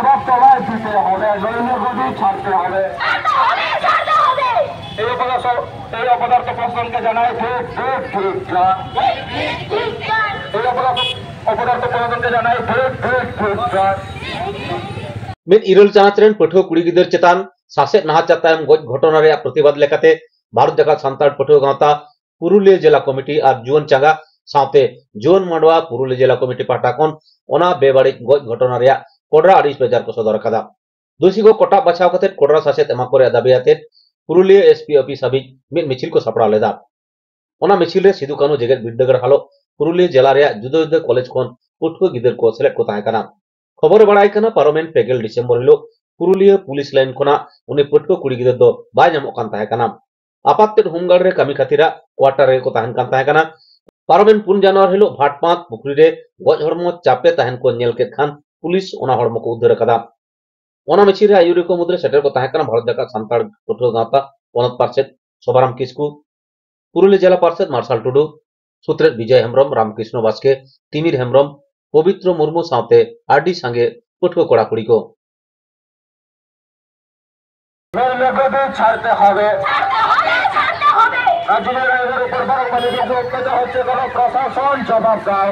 জবাব তলায় দিতে হবে, নইলে গদি ছাড়তে হবে। এই অপদার্থ প্রশাসনকে জানাই ঠিক ঠিক ঠিক না। এই অপদার্থ প্রশাসনকে জানাই ঠিক ঠিক ঠিক না। ᱢᱤᱫ ᱤᱨᱟᱹᱞ ᱪᱟᱱᱟᱪ ᱨᱮᱱ ᱯᱟᱹᱴᱷᱩᱣᱟᱹ ᱠᱩᱲᱤ ᱜᱤᱫᱟᱹᱨ ᱪᱮᱛᱟᱱ ᱥᱟᱥᱮᱫ ᱱᱟᱦᱟᱪᱟᱨ ᱛᱟᱭᱚᱢ ᱜᱚᱡ ᱜᱷᱚᱴᱚᱱᱟ ᱨᱮᱭᱟᱜ ᱯᱨᱚᱛᱤᱵᱟᱫ ᱞᱮᱠᱟᱛᱮ ᱵᱷᱟᱨᱚᱛ ᱡᱟᱠᱟᱛ ᱥᱟᱱᱛᱟᱲ ᱯᱟᱹᱴᱷᱩᱣᱟᱹ ᱜᱟᱶᱛᱟ ᱯᱩᱨᱩᱞᱤᱭᱟᱹ ᱡᱮᱞᱟ ᱠᱚᱢᱤᱴᱤ ᱟᱨ ᱡᱩᱣᱟᱹᱱ ᱪᱟᱸᱜᱟ ᱥᱟᱶᱛᱮ ᱡᱩᱣᱟᱹᱱ ᱢᱟᱰᱣᱟ ᱯᱩᱨᱩᱞᱤᱭᱟᱹ ᱡᱮᱞᱟ ᱠᱚᱢᱤᱴᱤ ᱯᱟᱦᱴᱟ ᱠᱷᱚᱱ ᱚᱱᱟ ᱵᱮᱵᱟᱹᱲᱤᱡ ᱜᱚᱡ ᱜᱷᱚᱴᱚᱱᱟ ᱨᱮᱭᱟᱜ ᱠᱚᱰᱨᱟ ᱟᱹᱲᱤᱥ ᱵᱮᱡᱟᱨ ᱠᱚ ᱥᱚᱫᱚᱨ ᱟᱠᱟᱫᱟ। ᱫᱳষী ᱠᱚ ᱠᱚᱴᱟᱵ ᱵᱟᱪᱷᱟᱣ ᱠᱟᱛᱮ ᱠᱚᱰᱨᱟ ᱥᱟᱥᱮᱫ ᱮᱢᱟ ᱠᱚ ᱨᱮᱭᱟᱜ ᱫᱟᱹᱵᱤ ᱟᱛᱮ ᱯᱩᱨᱩᱞᱤᱭᱟᱹ ᱮᱥᱯᱤ ᱚᱯᱷᱤᱥ ᱦᱟᱹᱵᱤᱡ ᱢᱤᱫ ᱢᱤছিল ᱠᱚ ᱥᱟᱯᱲᱟᱣ ᱞᱮᱫᱟ। ᱚᱱᱟ ᱢᱤছিল ᱨᱮ ᱥᱤᱫᱩ ᱠᱟᱹᱱᱦᱩ ᱡᱮᱜᱮᱫ ᱵᱤᱨᱫᱟᱹᱜᱟᱲ ᱦᱟᱞᱚᱜ ᱯᱩᱨᱩᱞᱤᱭᱟᱹ ᱡᱮᱞᱟ ᱨᱮᱭᱟᱜ ᱡᱩᱫᱟᱹ ᱡᱩᱫᱟᱹ ᱠᱚᱞᱮᱡᱽ ᱠᱷᱚᱱ ᱯᱟᱹᱴᱷᱩᱣᱟᱹ ᱜᱤᱫᱟᱹᱨ ᱠᱚ ᱥᱮᱞᱮᱫ ᱠᱚ ᱛᱟᱦᱮᱸ ᱠᱟᱱᱟ। खबर बाड़ाई कना पारोमेन 20 डिसेम्बर हिलो पुरुलिया पुलिस लाइन खना उन्हें पटको कुड़ी गिदर दो बाय नामोग कान ताहे कना। आपातते होमगार्ड रे कमी खातिरा क्वार्टर रे को ताहन कान ताहे कना। पारोमेन 3 जनवरी हिलो भाटपात पुखरी रे गज हरमो चापे ताहन को नेल के खान पुलिस ओना हरमो को उद्धार कदा। ओना मिछि रे आयुरी को मुद्रे सेटर को ताहे कना भारत जाकात सान्ताड़ पटको गावता पनत पार्षद सोबाराम किस्कू, पुरुलिया जिला पार्षद मार्शल टुडू, सुत्रेत विजय हेम्ब्रम, रामकृष्ण बास्के, तिमिर हेम्ब्रम, पवित्र मुर्मू साथे आडी संगे पटको कोड़ा कुड़ी को ছাড়তে হবে। রাজ্যের উপর বারংবার অত্যাচার হচ্ছে, কোনো প্রশাসন জবাব দাও,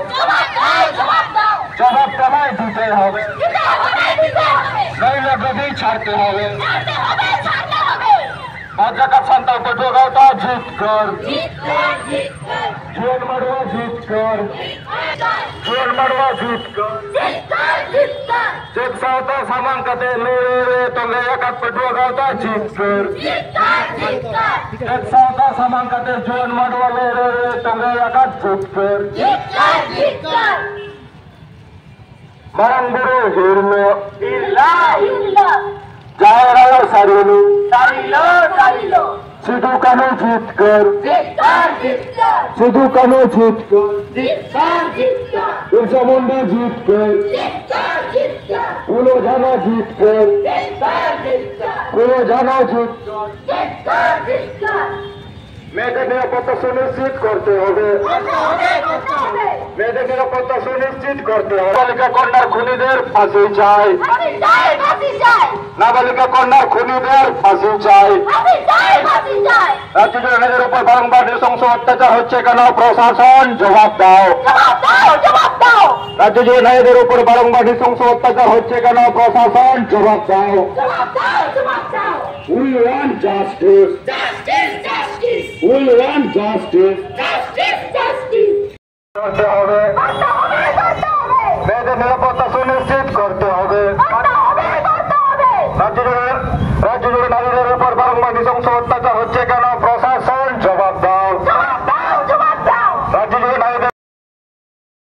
জবাব তলায় দিতে হবে, নইলে গদি ছাড়তে হবে। জাকাত সান্তাল পটুয়া গাওতা জিত কর, জুয়েল মাডুয়া জিত কর, জুয়েল মাডুয়া জিত কর। सावता सामान कते मेरे तंगे एकात पटुआ गावता जीत कर, सावता सामान कते जोन माडवा मेरे तंगे एकात जीत कर। मरम गुरु हिरलो जायरायो सारिलो सिद्धू कानू जीत कर, सिद्धू कानू जीत कर, बिरसा मुंडा जीत कर, फूलो जाना जीत कर, फूलो जाना जीत कर। मेয়েদের নিরাপত্তা সুনিশ্চিত করতে হবে, মেয়েদের নিরাপত্তা সুনিশ্চিত করতে হবে। নাবালিকা কন্যার খুনিদের ফাঁসি চাই, নাবালিকা কন্যার খুনিদের ফাঁসি চাই। রাজ্য জুড়ে মেয়েদের উপর বারংবার নৃশংস অত্যাচার হচ্ছে কেন? প্রশাসন জবাব দাও। রাজ্য জুড়ে নারীদের উপর বারংবার নৃশংস অত্যাচার হচ্ছে কেন? প্রশাসন জবাব দাও। We want justice. We want justice. করতে হবে, মেয়েদের নিরাপত্তা সুনিশ্চিত করতে হবে। রাজ্য জুড়ে নারীদের উপর বারংবার নৃশংস অত্যাচার হচ্ছে কেন?